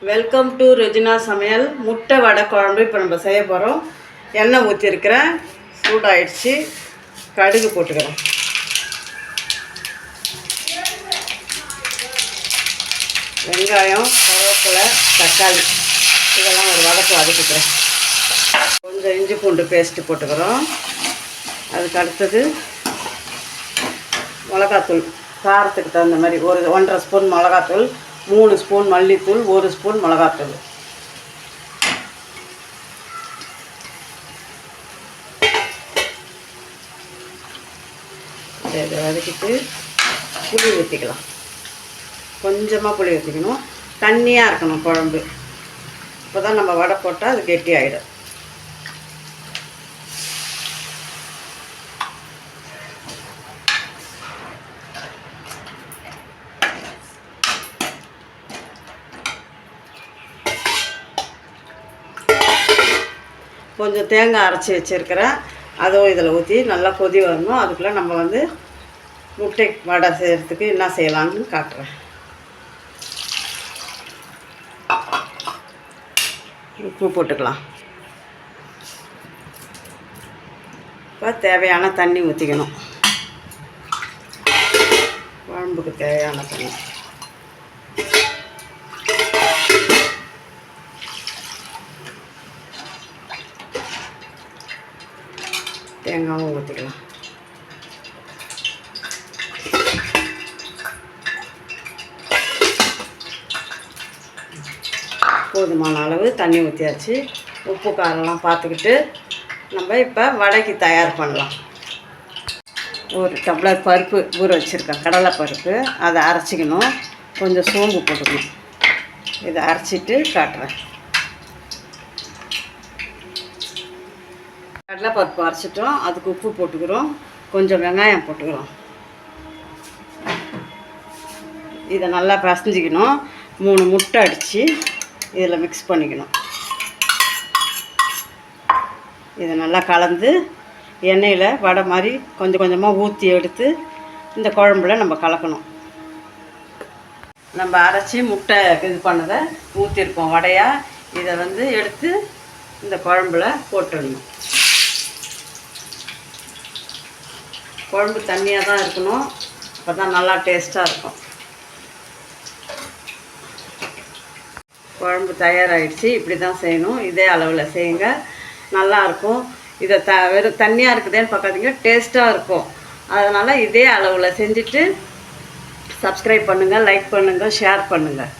Welcome to Regina சமையல். முட்டை வடை குழம்பு இப்போ நம்ம செய்ய போகிறோம். எண்ணெய் ஊற்றிருக்கிறேன், சூடாயிடுச்சு. கடுகு போட்டுக்கிறேன். வெங்காயம், கருவேப்பிலை, தக்காளி இதெல்லாம் ஒரு வதக்கிக்கிறேன். கொஞ்சம் இஞ்சி பூண்டு பேஸ்ட்டு போட்டுக்கிறோம். அதுக்கு அடுத்தது மிளகாத்தூள், காரத்துக்கு தகுந்த மாதிரி ஒரு 1.5 ஸ்பூன் மிளகாத்தூள், 3 ஸ்பூன் மல்லித்தூள், 1 ஸ்பூன் மிளகாத்தூள். இதை வதக்கிட்டு புளி ஊற்றிக்கலாம். கொஞ்சமாக புளி ஊற்றிக்கணும். தண்ணியாக இருக்கணும் குழம்பு. இப்போ தான் நம்ம வடை போட்டால் அது கெட்டி ஆகிடும். கொஞ்சம் தேங்காய் அரைச்சி வச்சுருக்கிறேன், அதுவும் இதில் ஊற்றி நல்லா கொதி வரணும். அதுக்குள்ளே நம்ம முட்டை வடை செய்கிறதுக்கு என்ன செய்யலாம்னு காட்டுறேன். உப்பு போட்டுக்கலாம். இப்போ தேவையான தண்ணி ஊற்றிக்கணும். குழம்புக்கு தேவையான தண்ணி. தேங்காயும் ஊற்றிக்கலாம். போதுமான அளவு தண்ணி ஊற்றியாச்சு. உப்பு காரெல்லாம் பார்த்துக்கிட்டு நம்ம இப்போ வடைக்கு தயார் பண்ணலாம். ஒரு டம்ளர் பருப்பு ஊற வச்சுருக்கேன், கடலை பருப்பு. அதை அரைச்சிக்கணும். கொஞ்சம் சோம்பு போட்டுக்கணும். இதை அரைச்சிட்டு காட்டுறேன். கடலைப்பருப்பு அரைச்சிட்டோம். அதுக்கு உப்பு போட்டுக்கிறோம். கொஞ்சம் வெங்காயம் போட்டுக்கிறோம். இதை நல்லா பிசைஞ்சிக்கணும். 3 முட்டை அடித்து இதில் மிக்ஸ் பண்ணிக்கணும். இதை நல்லா கலந்து எண்ணெயில் வடை மாதிரி கொஞ்சம் கொஞ்சமாக ஊற்றி எடுத்து இந்த குழம்புல நம்ம கலக்கணும். நம்ம அரைச்சி முட்டை இது பண்ணதை ஊற்றிருப்போம் வடையாக. இதை எடுத்து இந்த குழம்புல போட்டுடணும். குழம்பு தண்ணியாக தான் இருக்கணும், அப்போ தான் நல்லா டேஸ்ட்டாக இருக்கும். குழம்பு தயாராகிடுச்சு. இப்படி தான் செய்யணும். இதே அளவில் செய்யுங்க, நல்லாயிருக்கும். இதை வெறும் தண்ணியாக இருக்குதேன்னு பார்க்காதீங்க, டேஸ்ட்டாக இருக்கும். அதனால் இதே அளவில் செஞ்சுட்டு சப்ஸ்கிரைப் பண்ணுங்கள், லைக் பண்ணுங்கள், ஷேர் பண்ணுங்கள்.